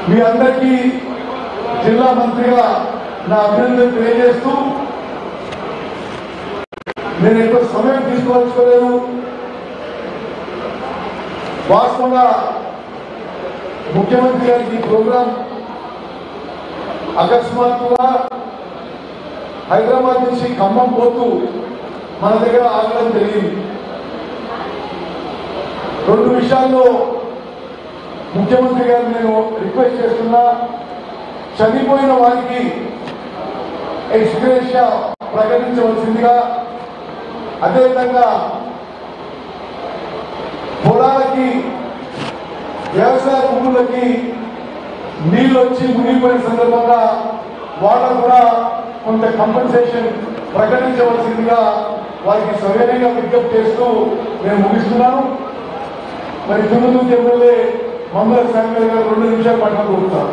మీ అందరికీ జిల్లా మంత్రిగా నా అభినందనలు తెలియజేస్తూ నేను ఎక్కువ సమయం తీసుకోవచ్చుకోలేదు. వాస్తవంగా ముఖ్యమంత్రి గారికి ప్రోగ్రాం అకస్మాత్తుగా హైదరాబాద్ నుంచి ఖమ్మం పోతూ మన దగ్గర ఆగడం జరిగింది. రెండు విషయాల్లో ముఖ్యమంత్రి గారు నేను రిక్వెస్ట్ చేస్తున్నా. చనిపోయిన వారికి ఎక్స్గ్రేషియా ప్రకటించవలసిందిగా, అదేవిధంగా పొలాలకి వ్యవసాయ భూములకి నీళ్ళు వచ్చి మునిగిపోయిన సందర్భంగా వాళ్ళకు కూడా కొంత కంపెన్సేషన్ ప్రకటించవలసిందిగా వారికి సవినయంగా విజ్ఞప్తి చేస్తూ నేను ముగిస్తున్నాను. మరి తుమ్మతూరు ఎమ్మెల్యే మంగళ సాంగర్ గారు 2 నిమిషాలు పట్టణం కోరుతారు.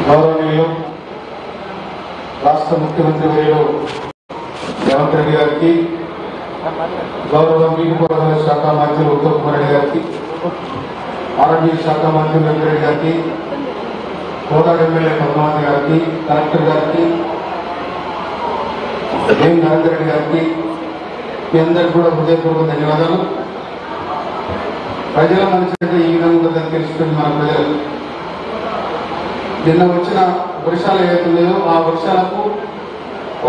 గౌరవనీయులు రాష్ట్ర ముఖ్యమంత్రి వర్యులు రేవంత్ రెడ్డి గారికి, గౌరవ నీటిపారుదల శాఖ మంత్రి ఉత్తమ్ కుమార్ రెడ్డి గారికి, ఆరోగ్య శాఖ మంత్రి వెంకరెడ్డి గారికి, కోదాడ ఎమ్మెల్యే పద్మావతి గారికి, కలెక్టర్ గారికి, ఎం నరేందర్ రెడ్డి గారికి, మీ అందరికీ కూడా హృదయపూర్వక ధన్యవాదాలు. ప్రజల మనసు అంటే ఈ విధంగా ఉంటుందని తెలుసుకుని మన ప్రజలు నిన్న వచ్చిన వర్షాలు ఏవైతున్నాయో ఆ వర్షాలకు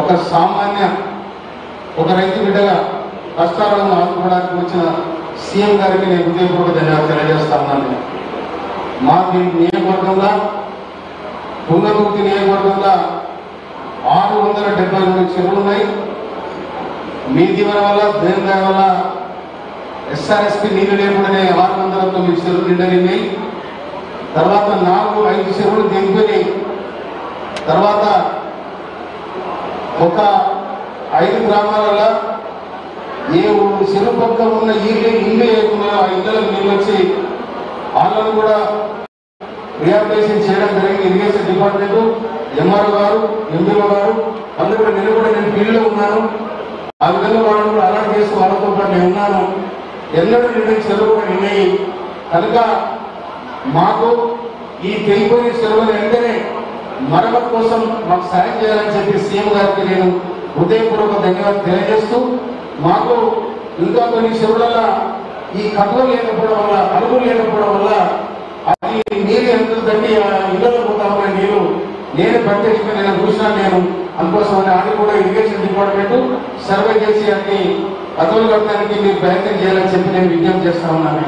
ఒక సామాన్య రైతు బిడ్డగా కష్టాలను ఆదుకోవడానికి వచ్చిన సీఎం గారికి నేను హృదయపూర్వక ధన్యవాదాలు తెలియజేస్తా ఉన్నాను. మా నియోజకవర్గంలో తుంగతుర్తి నియోజకవర్గంలో 672 చెరువులు ఉన్నాయి. మీ దీవెన వల్ల దేని వల్ల ఎస్ఆర్ఎస్పీ నీళ్లు లేకుండానే 609 చెరువులు నిండినాయి. తర్వాత 4-5 చెరువులు దిగిపోయి తర్వాత ఒక 5 గ్రామాలలో ఏ చెరువు పక్క ఉన్న ఇల్లు ఏకున్నాయో ఆ ఇళ్లకు నీళ్ళు వచ్చి వాళ్ళను కూడా రిహాబిలిటేషన్ చేయడం జరిగింది. ఇరిగేషన్ డిపార్ట్మెంట్, ఎంఆర్ఓ గారు, ఎంపీఓ గారు అందరూ కూడా నేను కూడా నేను ఫీల్డ్లో ఉన్నాను. ఆ విధంగా వాళ్ళు కూడా అలాంటి చేస్తూ వాళ్ళతో పాటు నేను ఉన్నాను. ఎన్నడూ నిండిన చెరువు కూడా నిన్నాయి కనుక మాకు ఈ తెగిపోయిన చెరువులు వెంటనే మరమ్మతు కోసం మాకు సాయం చేయాలని చెప్పి సీఎం గారికి నేను హృదయపూర్వక ధన్యవాదాలు తెలియజేస్తూ, మాకు ఇంకా కొన్ని చెరువుల ఈ కట్టులు లేకపోవడం వల్ల, అలుగులు లేకపోవడం వల్ల అది నీరు ఎంత తగ్గి ఇళ్లలో పోతా ఉన్న నీరు నేను ప్రత్యక్షంగా నేను చూసినా. నేను అందుకోసం అది కూడా ఇరిగేషన్ డిపార్ట్మెంట్ సర్వే చేసి అన్ని అదులు కట్టడానికి మీరు ప్రయత్నం చేయాలని చెప్పి నేను విజ్ఞప్తి చేస్తా ఉన్నాను.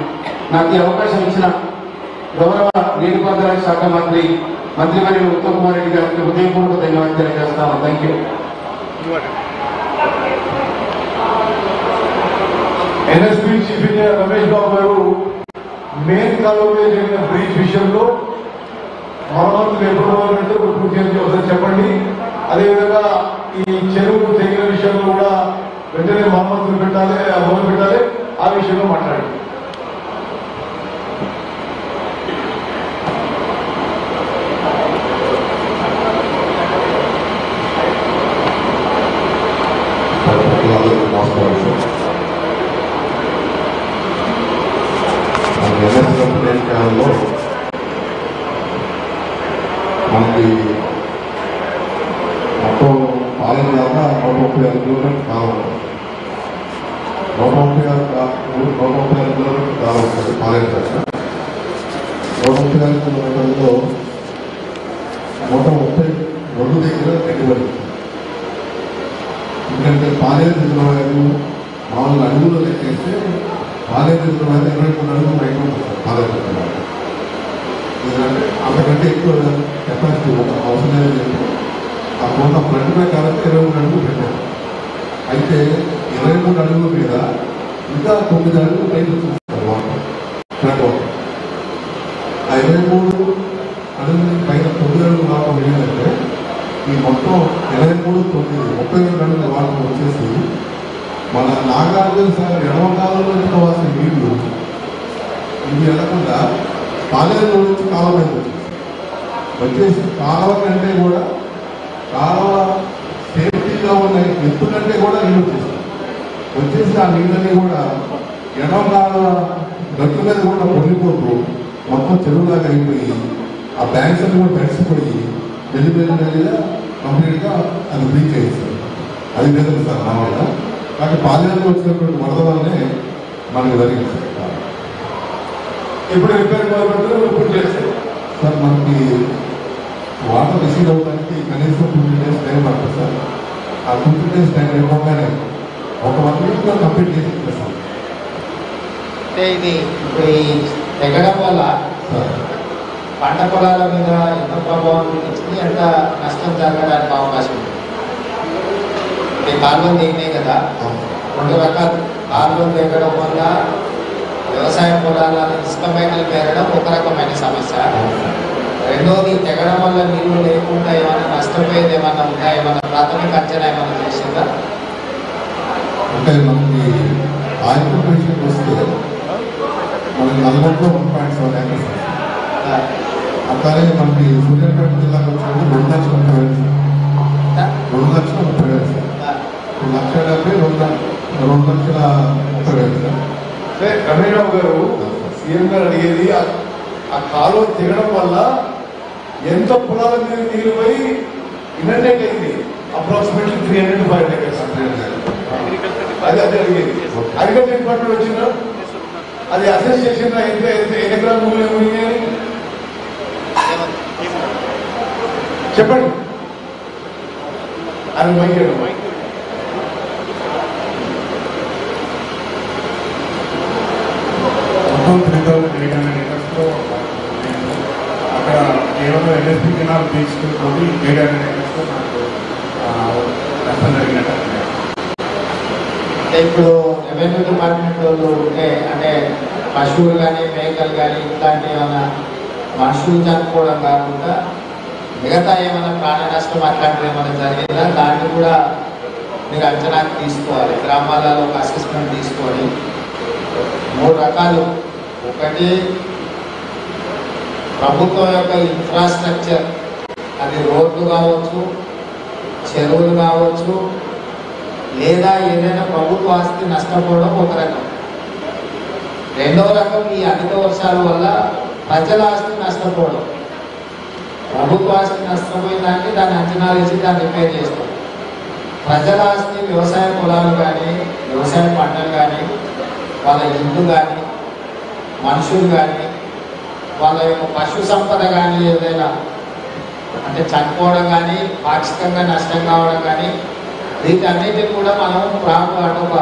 నాకు ఈ అవకాశం ఇచ్చిన గౌరవ నీటిపారుదల శాఖ మంత్రివర్యులు ఉత్తమ్ కుమార్ రెడ్డి గారికి హృదయపూర్వక ధన్యవాదాలు తెలియజేస్తాను. Thank you. NSP chief engineer Ramesh Babu గారు మెయిన్ కాలువలో జరిగిన బ్రీచ్ విషయంలో మరమ్మతులు ఎప్పుడు పూర్తి చేసి చెప్పండి. అదేవిధంగా ఈ చెరువు తెగిన విషయంలో కూడా వెంటనే మరమ్మతులు మొదలు పెట్టాలి. ఆ విషయంలో మాట్లాడండి. మనకి మొత్తం పాలన దాకా 136 కిలోమీటర్లు కావాలి. 136 కిలోమీటర్లు కావాలి పాలన దాకా. 136 కిలోమీటర్లలో 132 దగ్గర పెట్టుబడి. ఎందుకంటే పాలేరు రిజర్వాయర్లు 4 అడుగులు లెక్కేస్తే పాలేరు రిజర్వాయర్ 23 అడుగులు బయట ఉంటుంది. పాలేరు రిజర్వాయర్ అంతకంటే ఎక్కువ కెపాసిటీ అవసరం లేదు. ఆ కొంత ఫ్రంట్ ప్రకారం 23 అడుగులు పెట్టారు. అయితే 23 అడుగుల మీద ఇంకా 9 అడుగులు పైకి చూస్తారు వాటర్ ఫ్రంట్ వాటర్. ఆ 23 అడుగుల పైన 9 అడుగులు వాటర్ వెళ్ళిందంటే ఈ మొత్తం 23, 9, 32 అడుగుల వాటర్ వచ్చేసి మన నాగార్జున సాగర్ ఎడమకాలంలో తీసుకోవాల్సిన నీళ్లు ఇవి వెళ్లకుండా పాలేరు నుంచి కాలువ మీద వచ్చేసి కాలువ కంటే కూడా కాలువ సేఫ్టీ హైట్గా ఉన్న ఎత్తు కంటే కూడా నీళ్ళు వచ్చేసి ఆ నీళ్ళని కూడా ఎడమలాల గట్టు మీద కూడా పొంగిపోతూ మొత్తం చెరువులాగా అయిపోయి ఆ బ్యాంక్స్ అన్ని కూడా తడిసిపోయి మెల్లిగా కంప్లీట్గా అది బ్రీచ్ అయ్యింది. అది నిజం సార్ మామూలుగా. కానీ పాలనలో వచ్చినటువంటి వరద వల్లనే మనకు జరిగింది సార్. ఇప్పుడు రిపేర్ మొదలుపెట్టారు, ఇప్పుడు చేస్తారు సార్. మనకి వాటర్ రిసీవ్ అవ్వడానికి కనీసం 2 days టైం పడుతుంది సార్. ఆ 2 days టైం ఇవ్వగానే ఒక 1 weekలో కంప్లీట్ చేసి సార్. అంటే ఇది ఇప్పుడు ఈ తెగడం వల్ల పంట పొలాల మీద ఎంత ప్రభావం చూపించింది, ఎంత నష్టం జరగడానికి అవకాశం ఉంది? ఈ కాలువలు దిగినాయి కదా, 2 రకాలు. కాలువలు దిగడం వల్ల వ్యవసాయ పొలాల ఇసుక మేకలు పెరగడం ఒక రకమైన సమస్య. రెండోది తెగడం వల్ల నీళ్లు లేకుండా ఏమైనా నష్టపోయేది ఏమన్నా ఉందా? ఏమన్నా ప్రాథమిక అంచనా ఏమన్నా చేసిందా? అంటే మనకి ఆయిల్ విషయానికి వస్తే మనకి నల్గొండలో 1.7 acres అట్లానే మనకి సూర్యాపేట జిల్లాకు వచ్చినప్పుడు 2,30,000 2,30,000 2,70,000 రమేరావు గారు సీఎం గారు అడిగేది ఆ కాలువ తిరగడం వల్ల ఎంత పొలాల మీద నీళ్ళు పోయి ఇన్నెంట్ అయింది అప్రాక్సిమేట్లీ 300-500 acres. అది అడిగేది. అగ్రికల్చర్ డిపార్ట్మెంట్ వచ్చిందా, అది అసెస్ చేసిందా, ఎంత ఎకరాలు మునిగాయని చెప్పండి. అది మైక్ మొత్తం 3,800 acresలో అక్కడ కేవలం ఎల్ఎస్పీ కెనాల్ తీసుకుని 800 acresలో నాకు నష్టం జరిగినట్టు. అంటే ఇప్పుడు రెవెన్యూ డిపార్ట్మెంట్ వాళ్ళు ఉంటే అంటే పశువులు కానీ మేకలు కానీ ఇట్లాంటి ఏమైనా మనుషులు చనిపోవడం కాకుండా మిగతా ఏమైనా ప్రాణ నష్టం అట్లాంటివి ఏమైనా జరిగిందా? దాన్ని కూడా మీరు అంచనాకు తీసుకోవాలి. గ్రామాలలో ఒక అసెస్మెంట్ తీసుకొని 3 రకాలు. ఒకటి ప్రభుత్వం యొక్క ఇన్ఫ్రాస్ట్రక్చర్, అది రోడ్లు కావచ్చు, చెరువులు కావచ్చు, లేదా ఏదైనా ప్రభుత్వ ఆస్తి నష్టపోవడం ఒక రకం. రెండవ రకం ఈ అధిక వర్షాల వల్ల ప్రజల ఆస్తి నష్టపోవడం. ప్రభుత్వ ఆస్తి నష్టపోయిందానికి దాన్ని అంచనా వేసి దాన్ని రిపేర్ చేస్తాం. ప్రజల ఆస్తి వ్యవసాయ పొలాలు కానీ, వ్యవసాయ పంటలు కానీ, వాళ్ళ ఇల్లు కానీ, మనుషులు కానీ, వాళ్ళ యొక్క పశు సంపద కానీ ఏదైనా అంటే చనిపోవడం కానీ, పాక్షికంగా నష్టం కావడం కానీ, వీటన్నిటిని కూడా మనం అంటే ఒక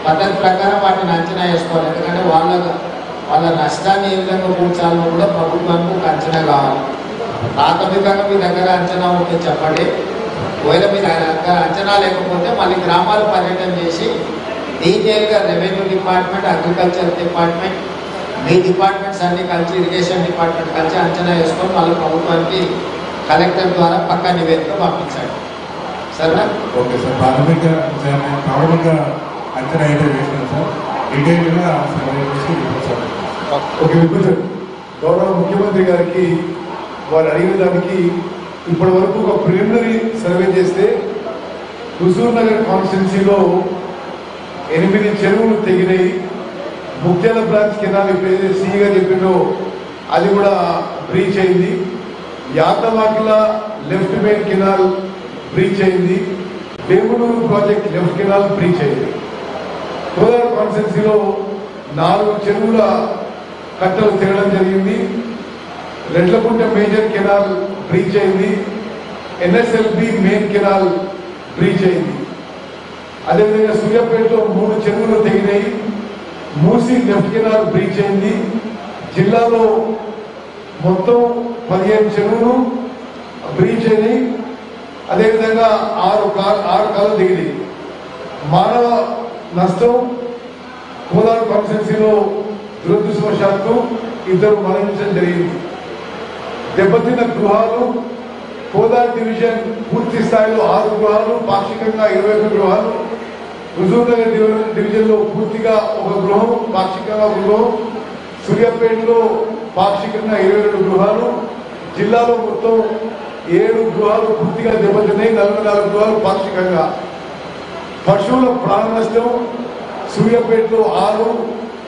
పద్ధతి ప్రకారం వాటిని అంచనా వేసుకోవాలి. ఎందుకంటే వాళ్ళ నష్టాన్ని ఏ విధంగా కూర్చాలో కూడా ప్రభుత్వానికి ఒక అంచనా కావాలి. ప్రాథమికంగా మీ దగ్గర అంచనా ఉంటే చెప్పండి. ఒకవేళ మీ దగ్గర అంచనా లేకపోతే మళ్ళీ గ్రామాలు పర్యటన చేసి డీటెయిల్గా రెవెన్యూ డిపార్ట్మెంట్, అగ్రికల్చర్ డిపార్ట్మెంట్, మీ డిపార్ట్మెంట్స్ అన్ని కలిసి, ఇరిగేషన్ డిపార్ట్మెంట్ కలిసి అంచనా వేసుకొని మళ్ళీ ప్రభుత్వానికి కలెక్టర్ ద్వారా పక్కా నివేదిక పంపించండి. సరేనా? Okay sir. ప్రాథమిక అంచనా అయితే వేసినాం సార్. డీటెయిల్గా సర్వే చేసి సార్. ఓకే, విభజన గౌరవ ముఖ్యమంత్రి గారికి వారు అడిగిన దానికి ఇప్పటి వరకు ఒక ప్రిలిమినరీ సర్వే చేస్తే హుజూర్ నగర్ కాన్స్టిట్యున్సీలో 8 చెరువులు తెగినాయి. ముఖ్యాల బ్రాంచ్ కెనాల్ ఎప్పుడైతే సీగా చెప్పిందో అది కూడా బ్రీచ్ అయింది. యాతవాకిల లెఫ్ట్ మెయిన్ కెనాల్ బ్రీచ్ అయింది. బేగునూరు ప్రాజెక్ట్ లెఫ్ట్ కెనాల్ బ్రీచ్ అయింది. కోదాడ కాన్స్టిట్యున్సీలో 4 చెరువుల కట్టలు తెగడం జరిగింది. రెడ్లకుంట మేజర్ కెనాల్ బ్రీచ్ అయింది. ఎన్ఎస్ఎల్బి మెయిన్ కెనాల్ బ్రీచ్ అయింది. అదేవిధంగా సూర్యాపేటలో 3 చెరువులు తెగినాయి. మూసీ లెఫ్ట్ కెనాల్ బ్రీచ్ అయింది. జిల్లాలో మొత్తం 15 చెరువులు బ్రీచ్ అయినాయి. అదేవిధంగా 6 కాలు దిగినాయి. మానవ నష్టం కోదాడ కాన్స్టిట్యున్సీలో దురదృష్టవశాత్తు 2 మరణించడం జరిగింది. దెబ్బతిన్న గృహాలు కోదాడ డివిజన్ పూర్తి స్థాయిలో 6 గృహాలు, పాక్షికంగా 21 గృహాలు. హుజూర్ నగర్ డివిజన్లో పూర్తిగా 1 గృహం, పాక్షికంగా 1 గృహం. సూర్యాపేటలో పాక్షికంగా 22 గృహాలు. జిల్లాలో మొత్తం 7 గృహాలు పూర్తిగా దెబ్బతిన్నాయి, 44 గృహాలు పాక్షికంగా. పశువుల ప్రాణ నష్టం సూర్యాపేటలో 6,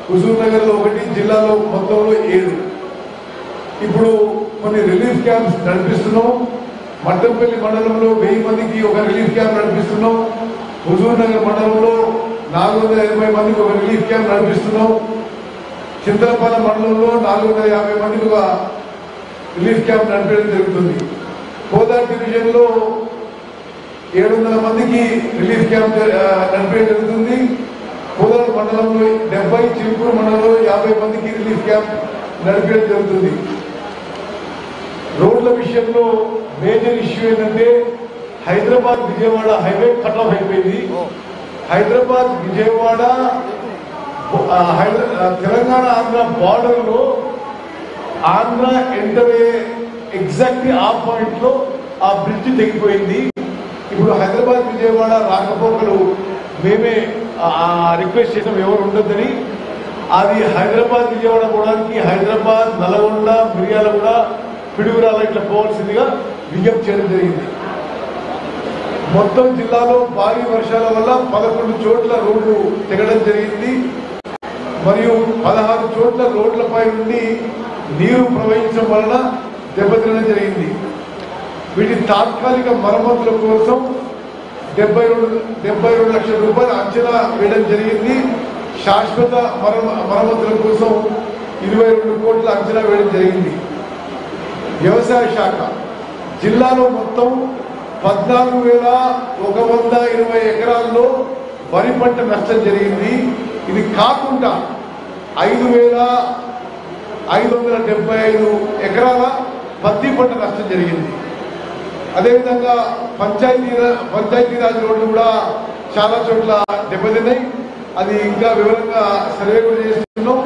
హుజూర్ నగర్లో 1, జిల్లాలో మొత్తంలో 7. ఇప్పుడు కొన్ని రిలీఫ్ క్యాంప్స్ నడిపిస్తున్నాం. మట్టంపల్లి మండలంలో 1000 మందికి ఒక రిలీఫ్ క్యాంప్ నడిపిస్తున్నాం. హుజూర్ నగర్ మండలంలో 480 మందికి ఒక రిలీఫ్ క్యాంప్ నడిపిస్తున్నాం. చింతలపాలెం మండలంలో 450 మందికి ఒక రిలీఫ్ క్యాంప్ నడిపేయడం జరుగుతుంది. కోదా డివిజన్లో 700 మందికి రిలీఫ్ క్యాంప్ నడిపేయడం జరుగుతుంది. కోదా మండలంలో 70, చిలుకూరు మండలంలో 50 మందికి రిలీఫ్ క్యాంప్ నడిపేయడం జరుగుతుంది. రోడ్ల విషయంలో మేజర్ ఇష్యూ ఏంటంటే Hyderabad Vijayawada highway cut off అయిపోయింది. హైదరాబాద్ విజయవాడ తెలంగాణ ఆంధ్ర బార్డర్ లో ఆంధ్ర ఎంటర్ ఎగ్జాక్ట్లీ ఆ పాయింట్ లో ఆ బ్రిడ్జ్ తెగిపోయింది. ఇప్పుడు హైదరాబాద్ విజయవాడ రాకపోకలు మేమే రిక్వెస్ట్ చేసాం ఎవరు ఉండొద్దని. అది హైదరాబాద్ విజయవాడ పోవడానికి హైదరాబాద్, నల్గొండ, మిర్యాలగూడ, పిడుగురాల ఇట్లా పోవాల్సిందిగా విజ్ఞప్తి చేయడం జరిగింది. మొత్తం జిల్లాలో భారీ వర్షాల వల్ల 11 చోట్ల రోడ్లు తెగడం జరిగింది. మరియు 16 చోట్ల రోడ్లపై నుండి నీరు ప్రవహించడం వలన దెబ్బతినడం జరిగింది. వీటి తాత్కాలిక మరమ్మతుల కోసం 72 లక్షల రూపాయలు అంచనా వేయడం జరిగింది. శాశ్వత మరమ్మతుల కోసం 22 కోట్ల అంచనా వేయడం జరిగింది. వ్యవసాయ శాఖ జిల్లాలో మొత్తం 14,120 ఎకరాల్లో వరి పంట నష్టం జరిగింది. ఇది కాకుండా 5,575 ఎకరాల పత్తి పంట నష్టం జరిగింది. అదేవిధంగా పంచాయతీరాజ్ రోడ్లు కూడా చాలా చోట్ల దెబ్బతిన్నాయి. అది ఇంకా వివరంగా సర్వే కూడా చేస్తున్నాం.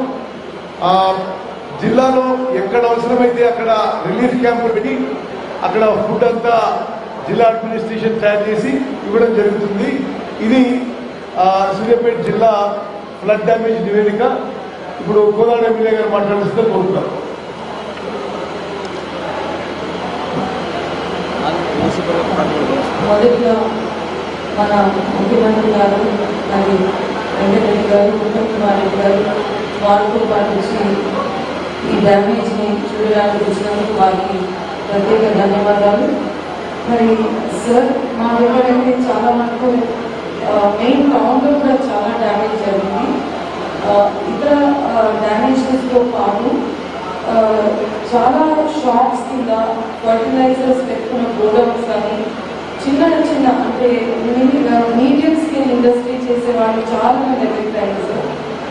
జిల్లాలో ఎక్కడ అవసరమైతే అక్కడ రిలీఫ్ క్యాంపులు పెట్టి అక్కడ ఫుడ్ అంతా జిల్లా అడ్మినిస్ట్రేషన్ తయారు చేసి ఇవ్వడం జరుగుతుంది. ఇది సూర్యాపేట జిల్లా ఫ్లడ్ డ్యామేజ్ నివేదిక. ఇప్పుడు కోదాడ ఎమ్మెల్యే గారు మాట్లాడుతూ కోరుతున్నారు. మొదటిగా మన ముఖ్యమంత్రి గారు మరి వెంకటరెడ్డి గారు, ఉత్తమ్ కుమార్ రెడ్డి గారు వారితో పాటు ఈ డ్యామేజ్ని చూడడానికి వచ్చినందుకు వారికి ప్రత్యేక ధన్యవాదాలు. మరి సార్ మా దగ్గరైతే చాలా మటుకు మెయిన్ టౌన్లో కూడా చాలా డ్యామేజ్ జరిగింది. ఇతర డ్యామేజెస్తో పాటు చాలా షాప్స్ కింద ఫర్టిలైజర్స్ పెట్టుకున్న గోడౌన్స్ కానీ చిన్న అంటే మీడియం స్కేల్ ఇండస్ట్రీ చేసే వాళ్ళు చాలా మంది ఎఫెక్ట్ అయ్యారు సార్.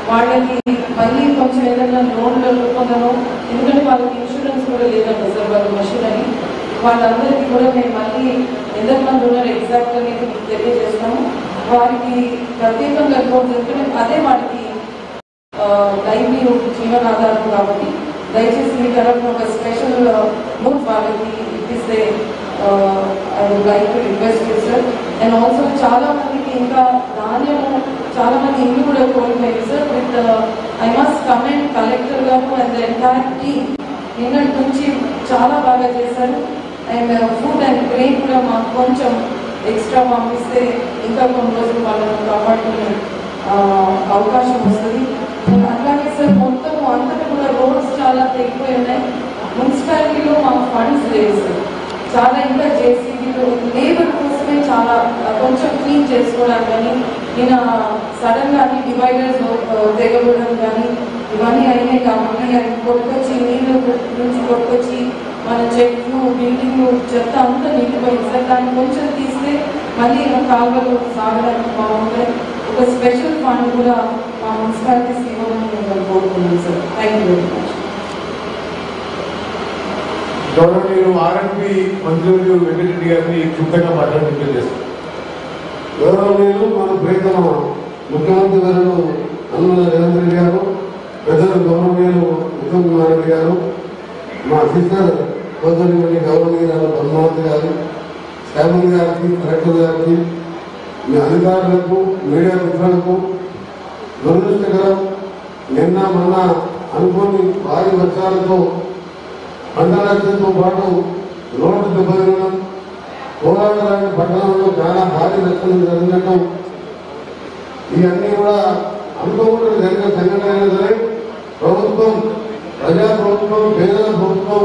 వాళ్ళకి మళ్ళీ కొంచెం ఏదైనా లోన్లు పొందను, ఎందుకంటే వాళ్ళకి ఇన్సూరెన్స్ కూడా లేదండి సార్ వాళ్ళ మషిన్ అని. వాళ్ళందరికీ కూడా మేము మళ్ళీ ఎంతమంది ఉన్నారు ఎగ్జాక్ట్ అనేది మీకు తెలియజేస్తాము. వారికి ప్రత్యేకంగా అకౌంట్స్ ఎందుకంటే అదే వారికి లైవ్లీహుడ్ జీవనాధారం కాబట్టి దయచేసి మీ తరఫున ఒక స్పెషల్ బుక్ వాళ్ళకి ఇప్పిస్తే I would like to request you sir. And also చాలా మందికి ఇంకా ధాన్యము చాలా మంది ఇల్లు కూడా కోల్పోయారు sir. With I must comment collector గారు అండ్ ద ఎంటైర్ టీమ్ నిన్నటి నుంచి చాలా బాగా చేశారు. అండ్ ఫుడ్ అండ్ గ్రెయిన్ కూడా మాకు కొంచెం ఎక్స్ట్రా పంపిస్తే ఇంకా కొన్ని రోజులు వాళ్ళని కాపాడుకునే అవకాశం వస్తుంది. అట్లాగే సార్ మొత్తం అంతటా కూడా రోడ్స్ చాలా తెగిపోయి ఉన్నాయి. మున్సిపాలిటీలో మాకు ఫండ్స్ లేవు సార్. చాలా ఇంకా జేసీబీలో లేబర్ కోసమే చాలా కొంచెం క్లీన్ చేసుకోవడానికి కానీ నేను సడన్గా అన్ని డివైడర్స్ తెగబడడం కానీ ఇవన్నీ అయినాయి కాబట్టి అవి కొట్టుకొచ్చి నీళ్ళు నుంచి కొట్టుకొచ్చి మన చెట్లు బిల్డింగ్లు చెత్త అంతా నిండిపోయింది సార్. దాన్ని కొంచెం తీస్తే మళ్ళీ కాలువలు సాగడానికి బాగుంటాయి. ఒక స్పెషల్ ఫండ్ కూడా మా మున్సిపాలిటీస్ ఇవ్వమని నేను కోరుతున్నాను sir. Thank you very much. గౌరవనీయులు ఆర్ఎంపీ మంత్రులు వెంకటరెడ్డి గారిని క్షుణ్ణంగా మాట్లాడి చేస్తారు. గౌరవనీయులు మన ప్రియతమ ముఖ్యమంత్రి గారు అన్న రేవంత్ రెడ్డి గారు, పెద్దలు గౌరవనీయులు ఉత్తమ్ కుమార్ రెడ్డి గారు, మా సిస్టర్ కోదరెడ్డి గౌరవనీయులు పద్మావతి గారు, శ్యామల్ గారికి, కలెక్టర్ గారికి, మీ అధికారులకు, మీడియా మిత్రులకు దురదృష్టకరం. నిన్న మొన్న అనుకోని భారీ వర్షాలతో పంట నష్టంతో పాటు రోడ్డు దెబ్బతినడం, పోరాటానికి పట్టణంలో చాలా భారీ నష్టం జరిగినట్టు ఇవన్నీ కూడా అనుకోకుండా జరిగిన సంఘటన అయినా సరే ప్రభుత్వం, ప్రజా ప్రభుత్వం, పేదల ప్రభుత్వం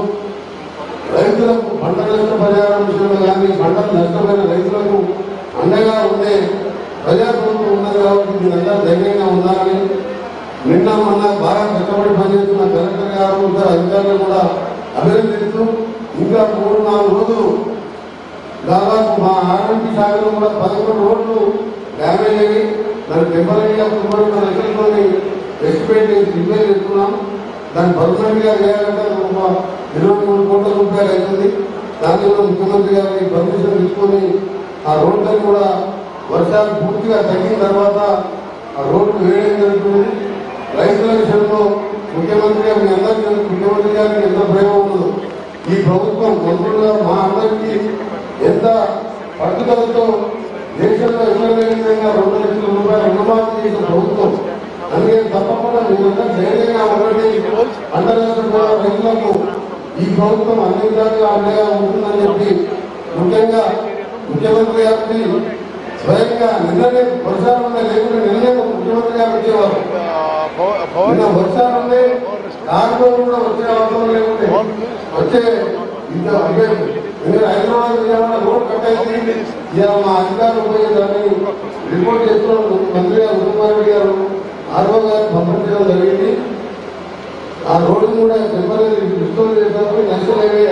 రైతులకు పంట నష్ట పరిహారం విషయంలో కానీ పంటలు నష్టమైన రైతులకు అండగా ఉండే ప్రజా ప్రభుత్వం ఉన్నది కాబట్టి మీరంతా ధైర్యంగా ఉండాలని నిన్న మొన్న బాగా కష్టపడి పనిచేస్తున్న కలెక్టర్ గారు ఇతర అధికారులు కూడా అభినందిస్తూ ఇంకా 3-4 రోజులు దాదాపు మా ఆర్ఎంపీ శాఖలో కూడా 11 రోడ్లు డ్యామేజ్ అయ్యి దాన్ని టెంపరీగా 90 లక్షలతో ఎస్టిమేట్ చేసి రిపేర్ చేస్తున్నాం. దాన్ని పర్మనెంట్ గా చేయాలంటే 23 కోట్ల రూపాయలు అవుతుంది. దాన్ని కూడా ముఖ్యమంత్రి గారి పర్మిషన్ తీసుకొని ఆ రోడ్లను కూడా వర్షాలు పూర్తిగా తగ్గిన తర్వాత ఆ రోడ్లు వేయడం జరుగుతుంది. రైతుల విషయంలో ముఖ్యమంత్రి గారు మీ అందరికీ ముఖ్యమంత్రి గారికి ఎంత ప్రేమ ఉన్నదో ఈ ప్రభుత్వం మంత్రులుగా మా అందరికీ ఎంత పట్టుదలతో దేశంలో ఎక్కడ లేని విధంగా 2 లక్షల రూపాయలు రుణమాఫీ చేసిన ప్రభుత్వం. అందుకే తప్పకుండా మీరంతా ధైర్యంగా ఉండండి. అంతర్రాష్ట్ర రైతులకు ఈ ప్రభుత్వం అన్ని విధాలుగా అండగా ఉంటుందని చెప్పి ముఖ్యంగా ముఖ్యమంత్రి గారికి స్వయంగా నిన్ననే వర్షాలు ఉన్నాయి, లేకుంటే నిన్నే ముఖ్యమంత్రి గారు వచ్చేవారు. నిన్న వర్షాలు ఉన్నాయి, కార్మికులు కూడా వచ్చే అవసరం లేకుంటే వచ్చే ఇంకా హైదరాబాద్ విజయవాడ రోడ్ కట్ అయింది. ఇలా మా అధికారులు పోయి దాన్ని రిపోర్ట్ చేస్తున్నాం. మంత్రి గారు ఉత్తమారెడ్డి గారు ఆర్ఓ గారు పంపించడం జరిగింది. ఆ రోడ్డు కూడా టెంపరీ రిస్టోర్ చేసినప్పుడు నేషనల్ హైవే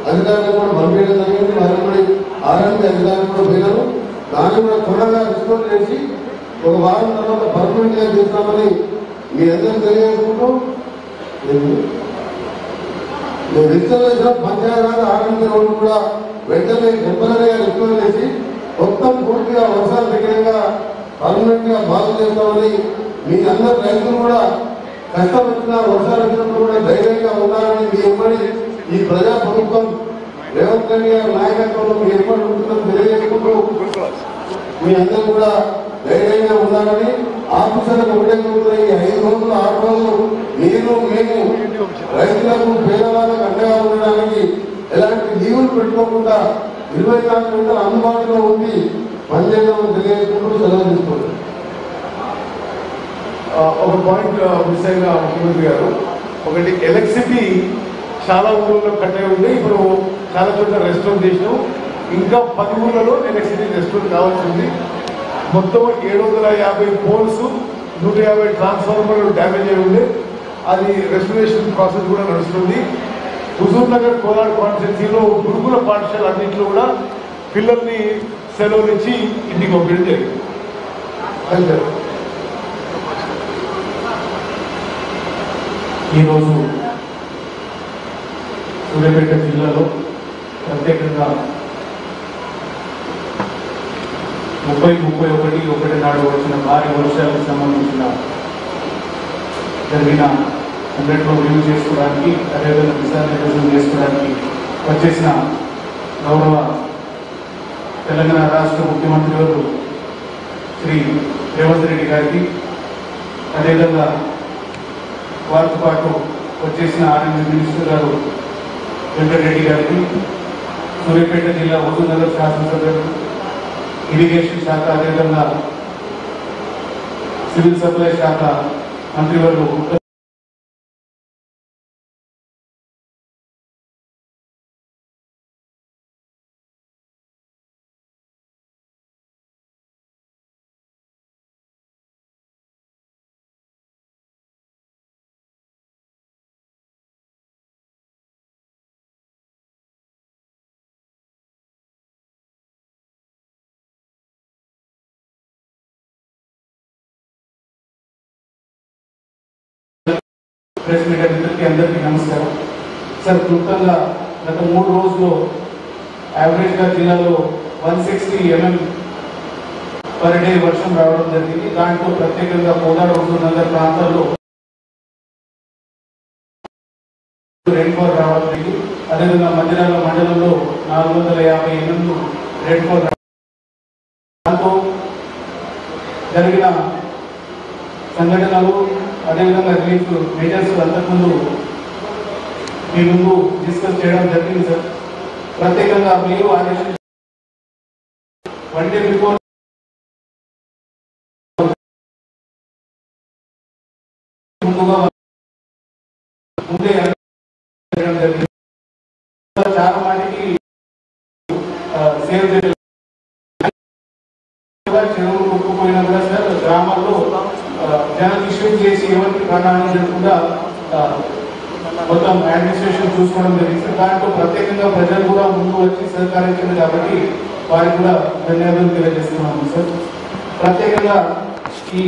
అధికారులు కూడా పంపించడం జరిగింది. మరి ఆర్ఎంపీ అధికారులు కూడా పోయినారు. దాన్ని కూడా త్వరగా రిస్టోర్ చేసి 1 వారం తర్వాత పర్మనెంట్ గా చేస్తామని మీ అందరూ తెలియజేసుకుంటూ రిజిస్టర్ పంచాయతీ ఆర్ఎంపీ రోడ్డు కూడా వెంటనే టెంపరీగా రిస్టోర్ చేసి మొత్తం పూర్తిగా వర్షాలు తగినంగా పర్మనెంట్ గా బాగు చేస్తామని మీ అందరు రైతులు కూడా కష్టం వచ్చినా వర్షాలు వచ్చినప్పుడు కూడా ధైర్యంగా ఉండాలని మీ ఎప్పటి ఈ ప్రజా ప్రభుత్వం రేవంత్ రెడ్డి గారి నాయకత్వంలో మీ ఎప్పటి ఉంటుందని తెలియజేసుకుంటూ మీ అందరూ కూడా ధైర్యంగా ఉండాలని ఆఫీసర్లకు ఒకటే కోరుతున్నాయి. ఈ 5 రోజులు 6 రోజులు మీరు మేము రైతులకు పేదవాళ్ళకు అండగా ఉండడానికి ఎలాంటి లీవులు పెట్టుకోకుండా 24 గంటలు అందుబాటులో ఉండి పనిచేయడం తెలియజేసుకుంటూ సెలవు తీసుకుంటారు. ఒక పాయింట్ మిస్ అయిన ముఖ్యమంత్రి గారు, ఒకటి ఎలక్ట్రిసిటీ చాలా ఊళ్ళలో కట్ అయి ఉంది. ఇప్పుడు చాలా చోట్ల రెస్టోర్ చేసినాం. ఇంకా 10 ఊళ్ళలో ఎలక్ట్రిసిటీ రెస్టోర్ కావాల్సి ఉంది. మొత్తం 750 పోల్స్, 150 ట్రాన్స్ఫార్మర్లు డ్యామేజ్ అయి ఉంది. అది రెస్టోరేషన్ ప్రాసెస్ కూడా నడుస్తుంది. హుజూర్ నగర్ కోలార్ కాన్స్టిట్యున్సీలో గురుకుల పాఠశాల అన్నింటిలో కూడా పిల్లల్ని సెలవులు ఇచ్చి ఇంటికి పంపించడం జరిగింది. ఈరోజు సూర్యాపేట జిల్లాలో ప్రత్యేకంగా 30-31 నాడు వచ్చిన భారీ వర్షాలకు సంబంధించిన జరిగిన అన్నింటిలో రివ్యూ చేసుకోవడానికి, అదేవిధంగా దిశానిర్దేశం చేసుకోవడానికి వచ్చేసిన గౌరవ తెలంగాణ రాష్ట్ర ముఖ్యమంత్రి గారు శ్రీ రేవంత్ రెడ్డి గారికి, అదేవిధంగా వారితో పాటు వచ్చేసిన ఆర్ఎంపీ మినిస్టర్ గారు వెంకటరెడ్డి గారికి, సూర్యాపేట జిల్లా హుజూర్ నగర్ శాసనసభ్యులు, ఇరిగేషన్ శాఖ, అదేవిధంగా సివిల్ సప్లై శాఖ మంత్రివర్యులు ప్రెస్ మీడియా మిత్రులకి అందరికీ నమస్కారం. సార్, క్లుప్తంగా గత 3 రోజుల్లో యావరేజ్గా జిల్లాలో 160 mm పర్ డే వర్షం రావడం జరిగింది. దాంట్లో ప్రత్యేకంగా కోదాడ, హుజూర్ నగర్ ప్రాంతాల్లో రెయిన్ఫాల్ రావడం జరిగింది. అదేవిధంగా మందిరాల మండలంలో 450 mm రెయిన్ఫాల్. దాంతో జరిగిన సంఘటనలు, అదేవిధంగా రిలీఫ్ మెజర్స్ అంతకుముందు మీ ముందు డిస్కస్ చేయడం జరిగింది సార్. ప్రత్యేకంగా మీరు ఆదేశించారు. 1 day బిఫోర్ ముందే చాలా మందికి సేవ్ చేయడం చెరువులు కొట్టుకుపోయినా కూడా సార్ గ్రామాల్లో జనం ఇష్యూ చేసి ఎవరికి ప్రాణాన్ని జరగకుండా మొత్తం అడ్మినిస్ట్రేషన్ చూసుకోవడం జరిగింది. దాంట్లో ప్రత్యేకంగా ప్రజలు కూడా ముందు వచ్చి సహకరించింది కాబట్టి వారికి కూడా ధన్యవాదాలు తెలియజేస్తున్నాము సార్. ప్రత్యేకంగా ఈ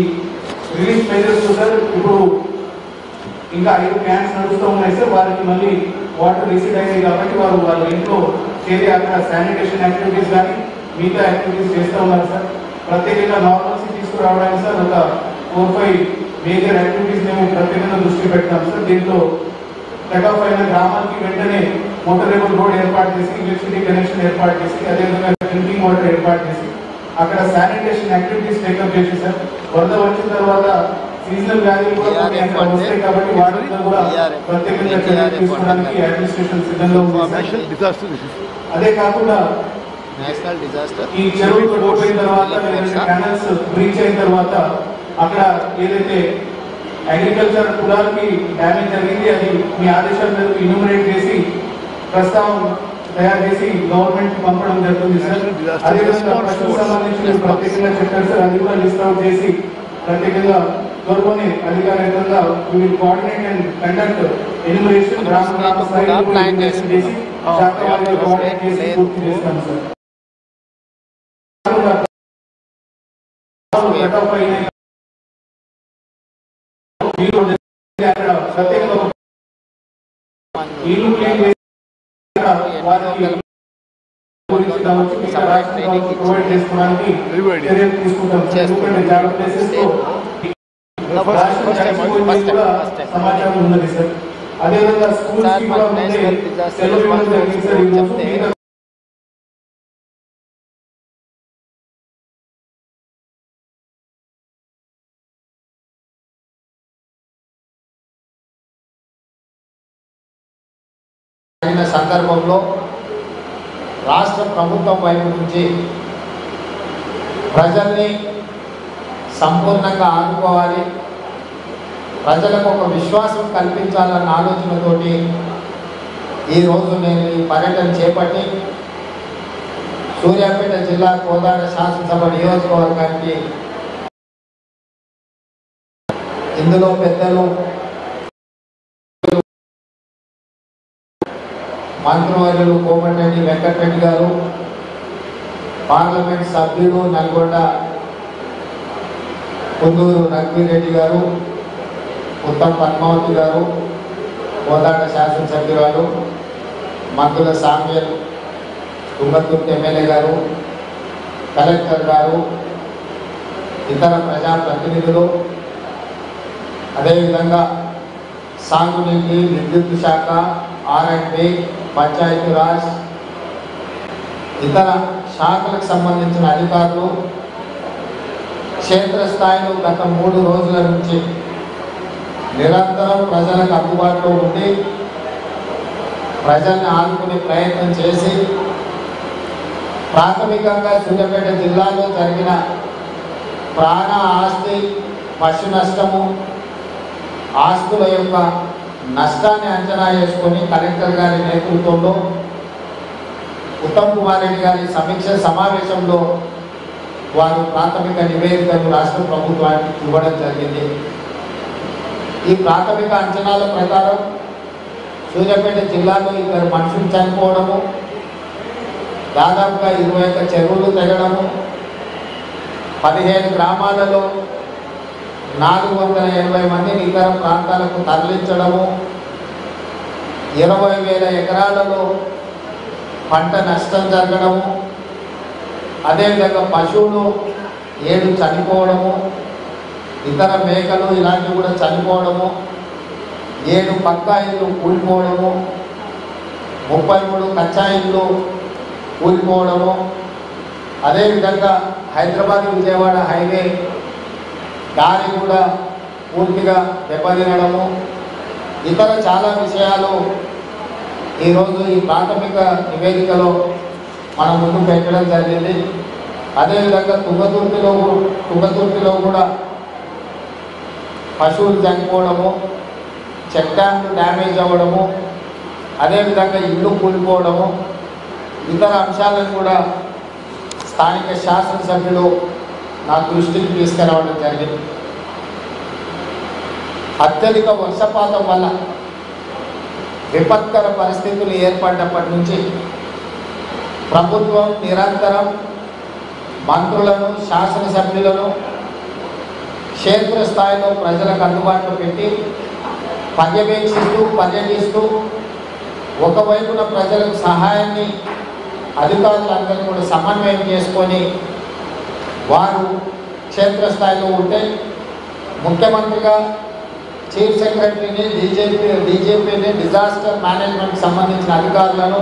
రిలీఫ్ మెజర్స్ సార్ ఇప్పుడు ఇంకా 5 క్యాన్స్ నడుస్తూ ఉన్నాయి సార్. వారికి మళ్ళీ వాటర్ రిసీడ్ అయింది కాబట్టి వారు వాళ్ళ ఇంట్లో చేరి అక్కడ శానిటేషన్ యాక్టివిటీస్ కానీ మిగతా యాక్టివిటీస్ చేస్తూ ఉన్నారు సార్. ప్రత్యేకంగా నార్మల్సీ తీసుకురావడానికి సార్ ఒక 4-5 మేజర్ యాక్టివిటీస్ మేము ప్రత్యేకంగా దృష్టి పెట్టాం సార్. దీంట్లో కట్ ఆఫ్ అయిన గ్రామానికి వెంటనే మోటరేబుల్ రోడ్ ఏర్పాటు చేసి ఎలక్ట్రిసిటీ కనెక్షన్ ఏర్పాటు చేసి అదేవిధంగా డ్రింకింగ్ వాటర్ ఏర్పాటు చేసి అక్కడ శానిటేషన్ యాక్టివిటీస్ టేకప్ చేసి సార్ వరద వచ్చిన తర్వాత సీజనల్ వ్యాధులు కూడా వస్తాయి కాబట్టి వాటిని కూడా ప్రత్యేకంగా చర్యలు తీసుకోవడానికి అడ్మినిస్ట్రేషన్ సిద్ధంగా ఉంది. అదే కాకుండా ఈ చెరువులు కొట్టుకుపోయిన తర్వాత కెనాల్స్ బ్రీచ్ అయిన తర్వాత అక్కడ ఏదైతే అగ్రికల్చర్ పొలాలకి డ్యామేజ్ జరిగింది అది మీ ఆదేశాల మేరకు ఇన్యూమరేట్ చేసి ప్రస్తావన తయారు చేసి గవర్నమెంట్ కి పంపడం జరుగుతుంది సార్. అదేవిధంగా పశువులకు సంబంధించి ప్రత్యేకంగా చెప్పారు సార్. అది కూడా లిస్ట్ అవుట్ చేసి ప్రత్యేకంగా త్వరలోనే అధికారికంగా కోఆర్డినేట్ అండ్ కండక్ట్ ఎన్యూమరేషన్ గ్రామ స్థాయిలో చేసి శాఖవారీగా కోఆర్డినేట్ చేసి పూర్తి చేస్తాం సార్. అక్కడ ప్రత్యేకంగా ఇల్లు క్లీన్ చేసి వారికి గురించి కావచ్చు ప్రొవైడ్ చేసుకోవడానికి చర్యలు తీసుకుంటాం. ఎందుకంటే చాలా ప్లేసెస్ సమాచారం ఉన్నది సార్. అదేవిధంగా స్కూల్స్ కి కూడా ముందే సెలవు ఇవ్వడం జరిగింది సార్. ఈ రోజు సందర్భంలో రాష్ట్ర ప్రభుత్వం వైపు నుంచి ప్రజల్ని సంపూర్ణంగా ఆదుకోవాలి, ప్రజలకు ఒక విశ్వాసం కల్పించాలన్న ఆలోచనతోటి ఈరోజు నేను ఈ పర్యటన చేపట్టి సూర్యాపేట జిల్లా కోదాడ శాసనసభ నియోజకవర్గానికి ఇందులో పెద్దలు మంత్రివర్యులు కోమటిరెడ్డి వెంకటరెడ్డి గారు, పార్లమెంట్ సభ్యుడు నల్గొండ కుందూరు రఘువీరెడ్డి గారు, ఉత్తమ్ పద్మావతి గారు, కోదాడ శాసనసభ్యురాలు మంత్రుల సామ్యల్, తుంగతుర్తి ఎమ్మెల్యే గారు, కలెక్టర్ గారు, ఇతర ప్రజాప్రతినిధులు, అదేవిధంగా సాగునీటి, విద్యుత్ శాఖ, R&B, పంచాయతీరాజ్, ఇతర శాఖలకు సంబంధించిన అధికారులు క్షేత్రస్థాయిలో గత 3 రోజుల నుంచి నిరంతరం ప్రజలకు అందుబాటులో ఉండి ప్రజల్ని ఆదుకునే ప్రయత్నం చేసి ప్రాథమికంగా సూర్యాపేట జిల్లాలో జరిగిన ప్రాణ, ఆస్తి, పశు నష్టము, ఆస్తుల యొక్క నష్టాన్ని అంచనా వేసుకొని కలెక్టర్ గారి నేతృత్వంలో ఉత్తమ్ కుమార్ రెడ్డి గారి సమీక్ష సమావేశంలో వారు ప్రాథమిక నివేదికను రాష్ట్ర ప్రభుత్వానికి ఇవ్వడం జరిగింది. ఈ ప్రాథమిక అంచనాల ప్రకారం సూర్యాపేట జిల్లాలో 2 మనుషులు చనిపోవడము, దాదాపుగా 21 చెరువులు తెగడము, 15 గ్రామాలలో 480 మందిని ఇతర ప్రాంతాలకు తరలించడము, 20,000 ఎకరాలలో పంట నష్టం జరగడము, అదేవిధంగా పశువులు 7 చనిపోవడము, ఇతర మేకలు ఇలాంటివి కూడా చనిపోవడము, 7 పక్కా ఇళ్ళు కూలిపోవడము, 33 కచ్చా ఇళ్ళు కూలిపోవడము, అదేవిధంగా హైదరాబాద్ విజయవాడ హైవే దారి కూడా పూర్తిగా దెబ్బతినడము, ఇతర చాలా విషయాలు ఈరోజు ఈ ప్రాథమిక నివేదికలో మనం ముందు పెట్టడం జరిగింది. అదేవిధంగా తుంగతుర్తిలో కూడా పశువులు చనిపోవడము, చెక్ డ్యామ్లు డ్యామేజ్ అవ్వడము, అదేవిధంగా ఇల్లు కూలిపోవడము, ఇతర అంశాలను కూడా స్థానిక శాసనసభ్యులు నా దృష్టికి తీసుకురావడం జరిగింది. అత్యధిక వర్షపాతం వల్ల విపత్కర పరిస్థితులు ఏర్పడినప్పటి నుంచి ప్రభుత్వం నిరంతరం మంత్రులను, శాసనసభ్యులను క్షేత్రస్థాయిలో ప్రజలకు అందుబాటులో పెట్టి పర్యటిస్తూ ఒకవైపున ప్రజలకు సహాయాన్ని అధికారులందరూ కూడా సమన్వయం చేసుకొని వారు క్షేత్రస్థాయిలో ఉంటే ముఖ్యమంత్రిగా చీఫ్ సెక్రటరీని, డీజీపీని, డిజాస్టర్ మేనేజ్మెంట్కి సంబంధించిన అధికారులను,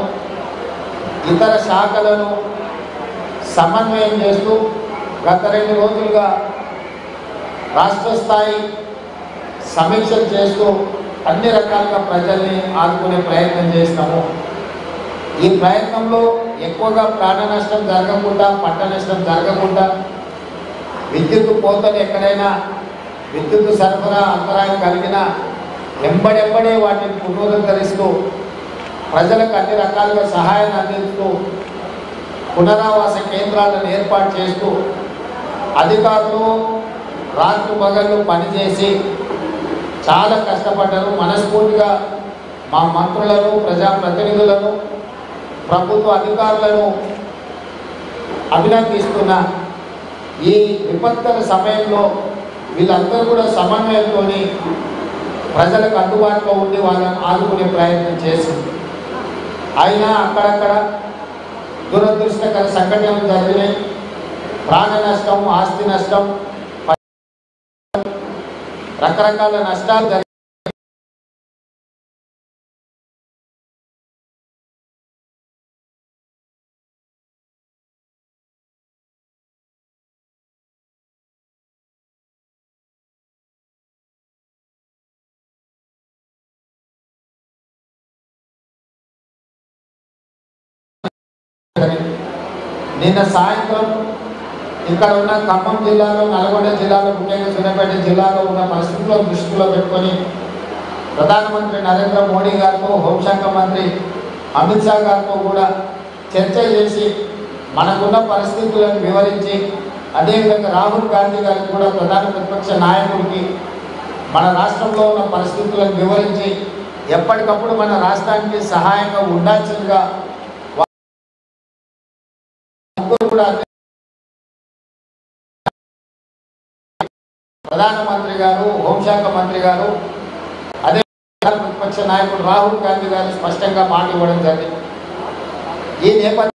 ఇతర శాఖలను సమన్వయం చేస్తూ గత 2 రోజులుగా రాష్ట్ర స్థాయి సమీక్షలు చేస్తూ అన్ని రకాలుగా ప్రజల్ని ఆదుకునే ప్రయత్నం చేసినాము. ఈ ప్రయత్నంలో ఎక్కువగా ప్రాణ నష్టం జరగకుండా, పంట నష్టం జరగకుండా, విద్యుత్ కోతలు ఎక్కడైనా విద్యుత్ సరఫరా అంతరాయం కలిగిన ఎంబడెంబడే వాటిని పునరుద్ధరిస్తూ ప్రజలకు అన్ని రకాలుగా సహాయాన్ని అందిస్తూ పునరావాస కేంద్రాలను ఏర్పాటు చేస్తూ అధికారులు రాత్రి పగళ్ళు పనిచేసి చాలా కష్టపడ్డారు. మనస్ఫూర్తిగా మా మంత్రులను, ప్రజాప్రతినిధులను, ప్రభుత్వ అధికారులను అభినందిస్తున్న ఈ విపత్కర సమయంలో వీళ్ళందరూ కూడా సమన్వయంతో ప్రజలకు అందుబాటులో ఉండి వాళ్ళని ఆదుకునే ప్రయత్నం చేసింది. అయినా అక్కడక్కడ దురదృష్టకర సంఘటనలు జరిగినాయి. ప్రాణ నష్టం, ఆస్తి నష్టం, రకరకాల నష్టాలు జరిగినాయి. నిన్న సాయంత్రం ఇక్కడ ఉన్న ఖమ్మం జిల్లాలో, నల్గొండ జిల్లాలో, ముఖ్యంగా సూర్యాపేట జిల్లాలో ఉన్న పరిస్థితులను దృష్టిలో పెట్టుకొని ప్రధానమంత్రి నరేంద్ర మోడీ గారితో, హోంశాఖ మంత్రి అమిత్ షా గారితో కూడా చర్చ చేసి మనకున్న పరిస్థితులను వివరించి, అదేవిధంగా రాహుల్ గాంధీ గారికి కూడా ప్రధాన ప్రతిపక్ష నాయకుడికి మన రాష్ట్రంలో ఉన్న పరిస్థితులను వివరించి ఎప్పటికప్పుడు మన రాష్ట్రానికి సహాయంగా ఉండాల్సిందిగా కూడా ప్రధానమంత్రి గారు, హోంశాఖ మంత్రి గారు, అదే ప్రతిపక్ష నాయకుడు రాహుల్ గాంధీ గారు స్పష్టంగా మాట ఇవ్వడం జరిగింది. ఈ నేపథ్యం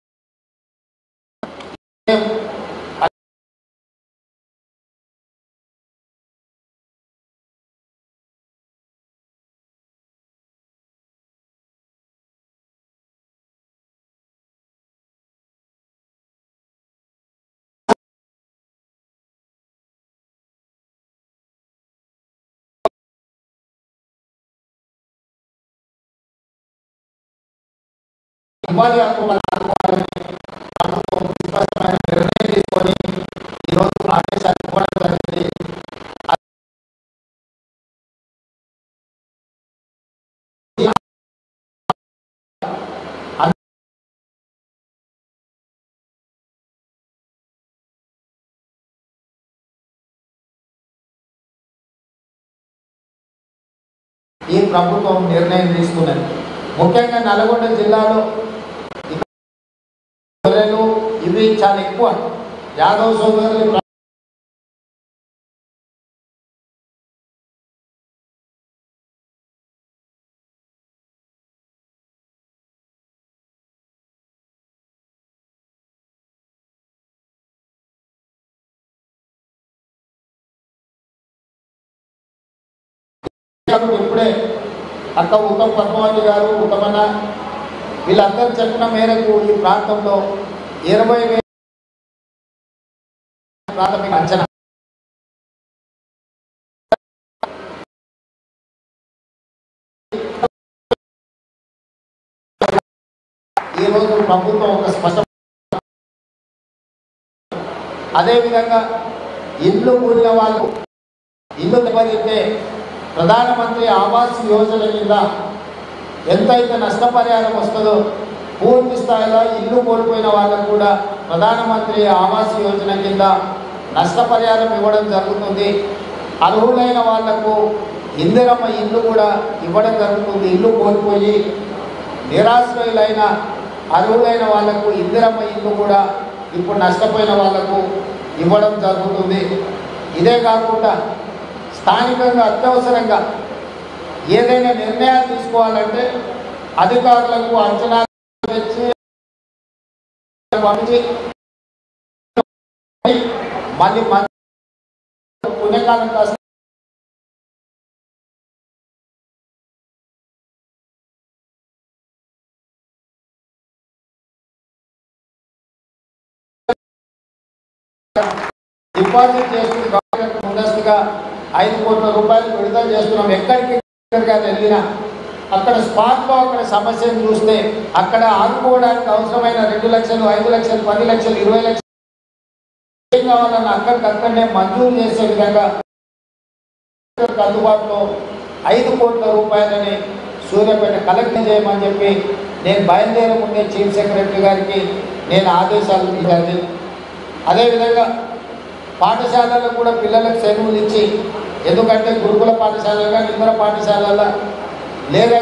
ఉపాధి హక్కు స్పష్టమైన నిర్ణయం తీసుకొని ఈరోజు ఆదేశాలు ఇవ్వడం జరిగింది. ఈ ప్రభుత్వం నిర్ణయం తీసుకున్నది. ముఖ్యంగా నల్గొండ జిల్లాలో ఇవి చాలా ఎక్కువ. యాదవ్ సోదరులు ఇప్పుడే అక్క ఉత్తమ్ పద్మావతి గారు, ఉత్తమన్న వీళ్ళందరూ చెప్పిన మేరకు ఈ ప్రాంతంలో 20,000 ప్రాథమిక అంచనా ఈరోజు ప్రభుత్వం ఒక స్పష్ట అదేవిధంగా ఇల్లు కూలిన వాళ్ళు ఇల్లు దెబ్బతింటే ప్రధానమంత్రి ఆవాస్ యోజన కింద ఎంతైతే నష్టపరిహారం వస్తుందో పూర్తి స్థాయిలో ఇల్లు కోల్పోయిన వాళ్ళకు కూడా ప్రధానమంత్రి ఆవాస్ యోజన కింద నష్టపరిహారం ఇవ్వడం జరుగుతుంది. అర్హులైన వాళ్లకు ఇందిరమ్మ ఇల్లు కూడా ఇవ్వడం జరుగుతుంది. ఇల్లు కోల్పోయి నిరాశ్రయులైన అర్హులైన వాళ్లకు ఇందిరమ్మ ఇల్లు కూడా ఇప్పుడు నష్టపోయిన వాళ్లకు ఇవ్వడం జరుగుతుంది. ఇదే కాకుండా స్థానికంగా అత్యవసరంగా ఏదైనా నిర్ణయాలు తీసుకోవాలంటే అధికారులకు అంచనా పంపించి మళ్ళీ పుణ్యకాలం కాస్త డిపాజిట్ చేస్తుంది. గవర్నమెంట్ ముందస్తుగా 5 కోట్ల రూపాయలు విడుదల చేస్తున్నాం. ఎక్కడికి వెళ్ళినా అక్కడ స్పాట్లో అక్కడ సమస్యను చూస్తే అక్కడ ఆదుకోవడానికి అవసరమైన 2 లక్షలు, 5 లక్షలు, 10 లక్షలు, 20 లక్షలు ఏం కావాలన్నా అక్కడికక్కడనే మంజూరు చేసే విధంగా అందుబాటులో 5 కోట్ల రూపాయలని సూర్యాపేట కలెక్ట్ చేయమని చెప్పి నేను బయలుదేరే ముందే చీఫ్ సెక్రటరీ గారికి నేను ఆదేశాలు ఇచ్చాను. అదేవిధంగా పాఠశాలలో కూడా పిల్లలకు సెలవులు ఇచ్చి, ఎందుకంటే గురుకుల పాఠశాలగా ఇతర పాఠశాలల్లో లేదా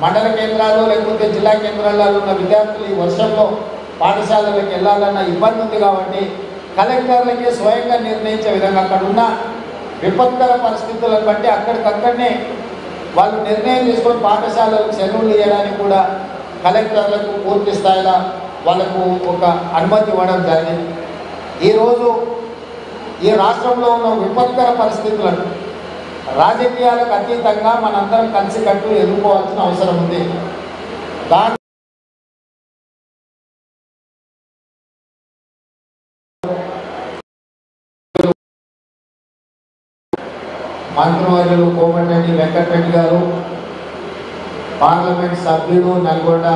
మండల కేంద్రాలు లేకపోతే జిల్లా కేంద్రాల్లో ఉన్న విద్యార్థులు ఈ వర్షంలో పాఠశాలలకు వెళ్ళాలన్న ఇబ్బంది ఉంది కాబట్టి కలెక్టర్లకి స్వయంగా నిర్ణయించే విధంగా అక్కడ ఉన్న విపత్కర పరిస్థితులను బట్టి అక్కడికక్కడనే వాళ్ళు నిర్ణయం తీసుకొని పాఠశాలలకు సెలవులు ఇవ్వడానికి కూడా కలెక్టర్లకు పూర్తి స్థాయిలో వాళ్ళకు ఒక అనుమతి ఇవ్వడం జరిగింది. ఈరోజు ఈ రాష్ట్రంలో ఉన్న విపత్కర పరిస్థితులను రాజకీయాలకు అతీతంగా మనందరం కలిసికట్టు ఎదుర్కోవాల్సిన అవసరం ఉంది. దాని మంత్రివర్యులు కోమటిరెడ్డి వెంకటరెడ్డి గారు, పార్లమెంట్ సభ్యుడు నల్గొండ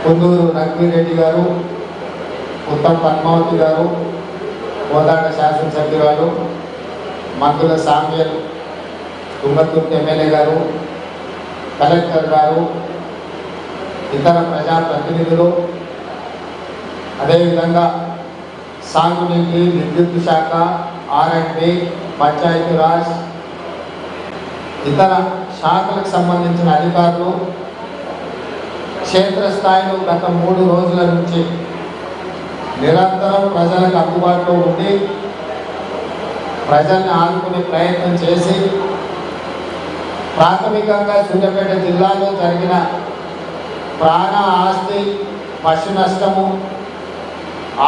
కుందూరు రఘువీర్ రెడ్డి గారు, ఉత్తమ్ పద్మావతి గారు, కోదాడ శాసనసభ్యురాలు మందుల సామ్యల్, తుంగతుర్తి ఎమ్మెల్యే గారు, కలెక్టర్ గారు, ఇతర ప్రజాప్రతినిధులు, అదేవిధంగా సాగునీటి, విద్యుత్ శాఖ, R&B, పంచాయతీరాజ్, ఇతర శాఖలకు సంబంధించిన అధికారులు క్షేత్రస్థాయిలో గత 3 రోజుల నుంచి నిరంతరం ప్రజలకు అందుబాటులో ఉండి ప్రజల్ని ఆదుకునే ప్రయత్నం చేసి ప్రాథమికంగా సూర్యాపేట జిల్లాలో జరిగిన ప్రాణ, ఆస్తి, పశు నష్టము,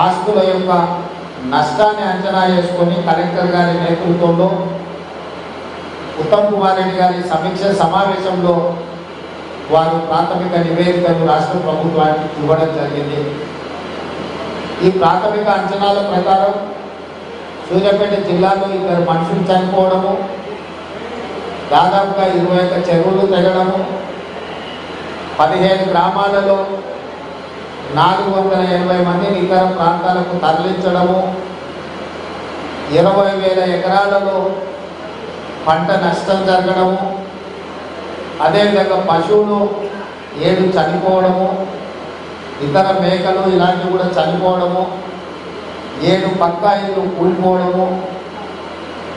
ఆస్తుల యొక్క నష్టాన్ని అంచనా వేసుకొని కలెక్టర్ గారి నేతృత్వంలో ఉత్తమ్ కుమార్ రెడ్డి గారి సమీక్ష సమావేశంలో వారు ప్రాథమిక నివేదికను రాష్ట్ర ప్రభుత్వానికి ఇవ్వడం జరిగింది. ఈ ప్రాథమిక అంచనాల ప్రకారం సూర్యాపేట జిల్లాలో 2 మనుషులు చనిపోవడము, దాదాపుగా 21 చెరువులు తెగడము, 15 గ్రామాలలో 480 మందిని ఇతర ప్రాంతాలకు తరలించడము, 20,000 ఎకరాలలో పంట నష్టం జరగడము, అదేవిధంగా పశువులు 7 చనిపోవడము, ఇతర మేకలు ఇలాంటివి కూడా చనిపోవడము, 7 పక్కా ఇళ్ళు కూలిపోవడము,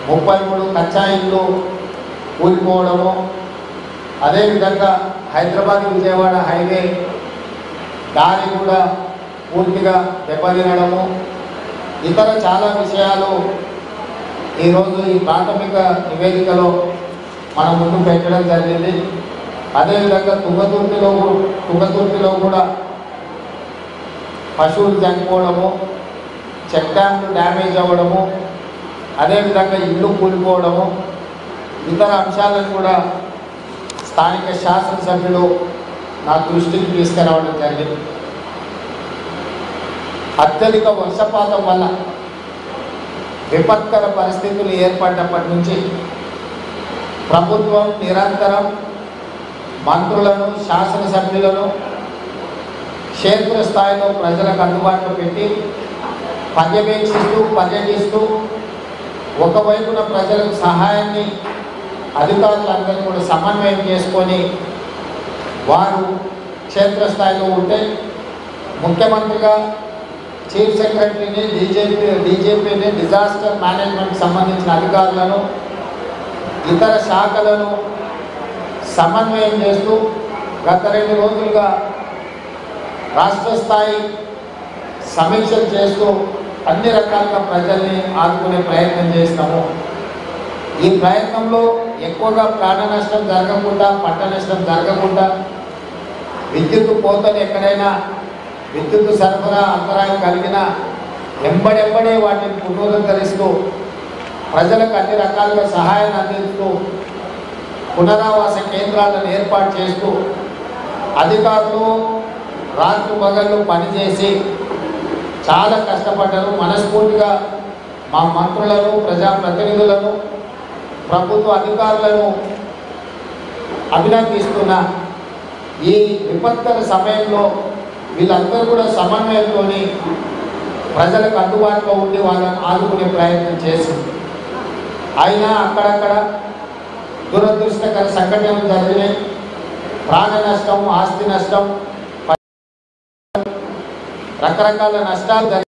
33 కచ్చా ఇళ్ళు కూలిపోవడము, అదేవిధంగా హైదరాబాద్ విజయవాడ హైవే దారి కూడా పూర్తిగా దెబ్బతినడము, ఇతర చాలా విషయాలు ఈరోజు ఈ ప్రాథమిక నివేదికలో మనం ముందు పెట్టడం జరిగింది. అదేవిధంగా తుంగతుర్తిలో కూడా పశువులు చనిపోవడము, చెక్ డ్యామ్లు డ్యామేజ్ అవ్వడము, అదేవిధంగా ఇల్లు కూలిపోవడము, ఇతర అంశాలను కూడా స్థానిక శాసనసభ్యులు నా దృష్టికి తీసుకురావడం జరిగింది. అత్యధిక వర్షపాతం వల్ల విపత్కర పరిస్థితులు ఏర్పడినప్పటి నుంచి ప్రభుత్వం నిరంతరం మంత్రులను, శాసనసభ్యులను క్షేత్రస్థాయిలో ప్రజలకు అందుబాటులో పెట్టి పర్యటిస్తూ ఒకవైపున ప్రజలకు సహాయాన్ని అధికారులందరినీ కూడా సమన్వయం చేసుకొని వారు క్షేత్రస్థాయిలో ఉంటే ముఖ్యమంత్రిగా చీఫ్ సెక్రటరీని డీజీపీని డిజాస్టర్ మేనేజ్మెంట్కి సంబంధించిన అధికారులను ఇతర శాఖలను సమన్వయం చేస్తూ గత 2 రోజులుగా రాష్ట్ర స్థాయి సమీక్షలు చేస్తూ అన్ని రకాలుగా ప్రజల్ని ఆదుకునే ప్రయత్నం చేస్తాము. ఈ ప్రయత్నంలో ఎక్కువగా ప్రాణ నష్టం జరగకుండా, పంట నష్టం జరగకుండా, విద్యుత్ కోతలు ఎక్కడైనా విద్యుత్ సరఫరా అంతరాయం కలిగిన ఎంబడెంబడే వాటిని పునరుద్ధరిస్తూ ప్రజలకు అన్ని రకాలుగా సహాయాన్ని అందిస్తూ పునరావాస కేంద్రాలను ఏర్పాటు చేస్తూ అధికారులు రాత్రి పగళ్ళు పనిచేసి చాలా కష్టపడ్డారు. మనస్ఫూర్తిగా మా మంత్రులను, ప్రజాప్రతినిధులను, ప్రభుత్వ అధికారులను అభినందిస్తున్న ఈ విపత్కర సమయంలో వీళ్ళందరూ కూడా సమన్వయంతో ప్రజలకు అందుబాటులో ఉండి వాళ్ళని ఆదుకునే ప్రయత్నం చేసింది. అయినా అక్కడక్కడ దురదృష్టకర సంఘటనలు జరిగినాయి. ప్రాణ నష్టం, ఆస్తి నష్టం, రకరకాల నష్టాలు జరిగినాయి.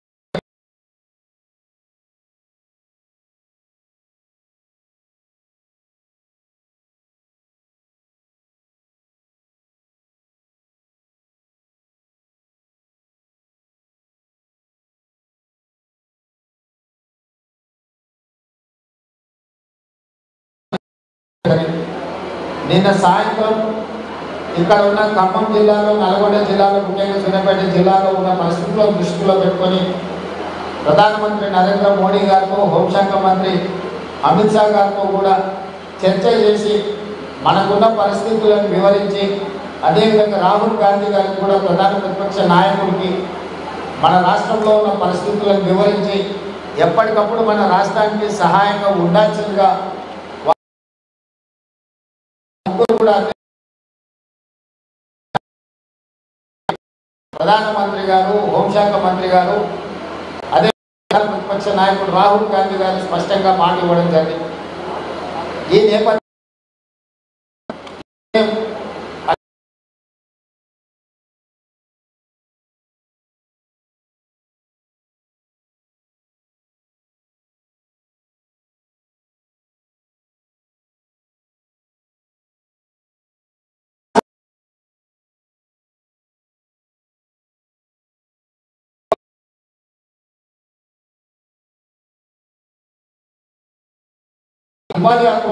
నిన్న సాయంత్రం ఇక్కడ ఉన్న ఖమ్మం జిల్లాలో, నల్గొండ జిల్లాలో, ముఖ్యంగా సూర్యాపేట జిల్లాలో ఉన్న పరిస్థితులను దృష్టిలో పెట్టుకొని ప్రధానమంత్రి నరేంద్ర మోడీ గారితో, హోంశాఖ మంత్రి అమిత్ షా గారితో కూడా చర్చ చేసి మనకున్న పరిస్థితులను వివరించి, అదేవిధంగా రాహుల్ గాంధీ గారికి కూడా ప్రధాన ప్రతిపక్ష నాయకుడికి మన రాష్ట్రంలో ఉన్న పరిస్థితులను వివరించి ఎప్పటికప్పుడు మన రాష్ట్రానికి సహాయంగా ఉండాల్సిందిగా కూడా ప్రధానమంత్రి గారు, హోంశాఖ మంత్రి గారు, అదే ప్రతిపక్ష నాయకుడు రాహుల్ గాంధీ గారు స్పష్టంగా మాట ఇవ్వడం జరిగింది. ఈ నేపథ్యం ఉపాధి హక్కు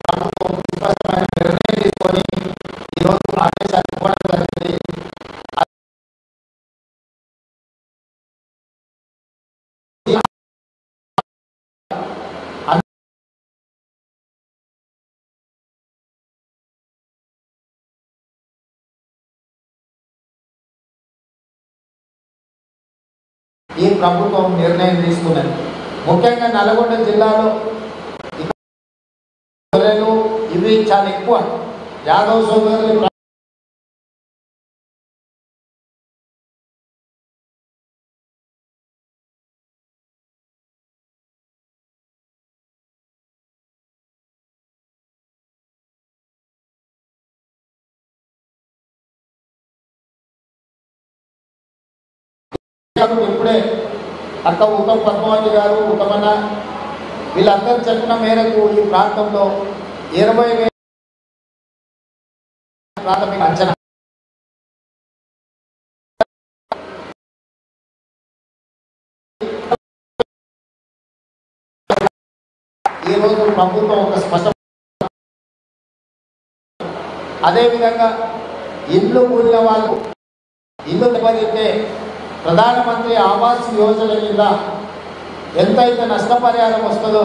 ప్రభుత్వం స్పష్టమైన నిర్ణయం తీసుకొని ఈరోజు ఆదేశాలు ఇవ్వడం జరిగింది. ఈ ప్రభుత్వం నిర్ణయం తీసుకున్నది. ముఖ్యంగా నల్గొండ జిల్లాలో ఇవి చాలా ఎక్కువ. యాదవ్ సోదరులు ఇప్పుడే అక్క ఉత్తమ్ పద్మావతి గారు, ఉత్తమన్న వీళ్ళందరూ చెప్పిన మేరకు ఈ ప్రాంతంలో 20,000 ప్రాథమిక అంచనా. ఈరోజు ప్రభుత్వం ఒక స్పష్ట, అదేవిధంగా ఇల్లు కూలిన వాళ్ళు ఇల్లు దెబ్బతింటే ప్రధానమంత్రి ఆవాస్ యోజన కింద ఎంతైతే నష్టపరిహారం వస్తుందో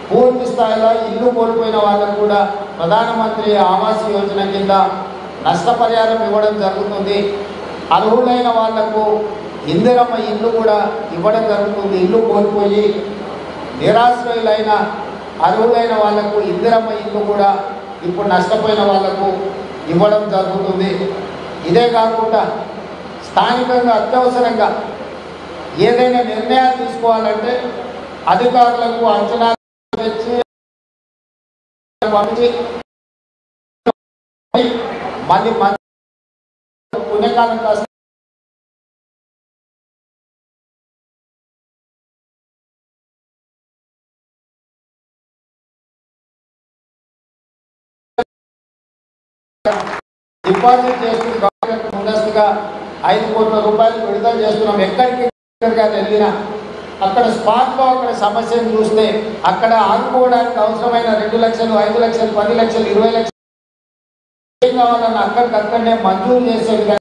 పూర్తి స్థాయిలో ఇల్లు కోల్పోయిన వాళ్ళకు కూడా ప్రధానమంత్రి ఆవాస్ యోజన కింద నష్టపరిహారం ఇవ్వడం జరుగుతుంది. అర్హులైన వాళ్లకు ఇందిరమ్మ ఇల్లు కూడా ఇవ్వడం జరుగుతుంది. ఇల్లు కోల్పోయి నిరాశ్రయులైన అర్హులైన వాళ్లకు ఇందిరమ్మ ఇల్లు కూడా ఇప్పుడు నష్టపోయిన వాళ్లకు ఇవ్వడం జరుగుతుంది. ఇదే కాకుండా స్థానికంగా అత్యవసరంగా ఏదైనా నిర్ణయాలు తీసుకోవాలంటే అధికారులకు అంచనాలు తెచ్చి పంపించి మళ్ళీ పుణ్యకాలం కాస్త డిపాజిట్ చేస్తున్న గవర్నమెంట్ ముందస్తుగా 5 కోట్ల రూపాయలు విడుదల చేస్తున్నాం. ఎక్కడికి వెళ్ళినా అక్కడ స్పాట్లో అక్కడ సమస్యను చూస్తే అక్కడ ఆదుకోవడానికి అవసరమైన 2 లక్షలు 5 లక్షలు 10 లక్షలు 20 లక్షలు ఏం కావాలన్నా అక్కడికక్కడనే మంజూరు చేసే విధంగా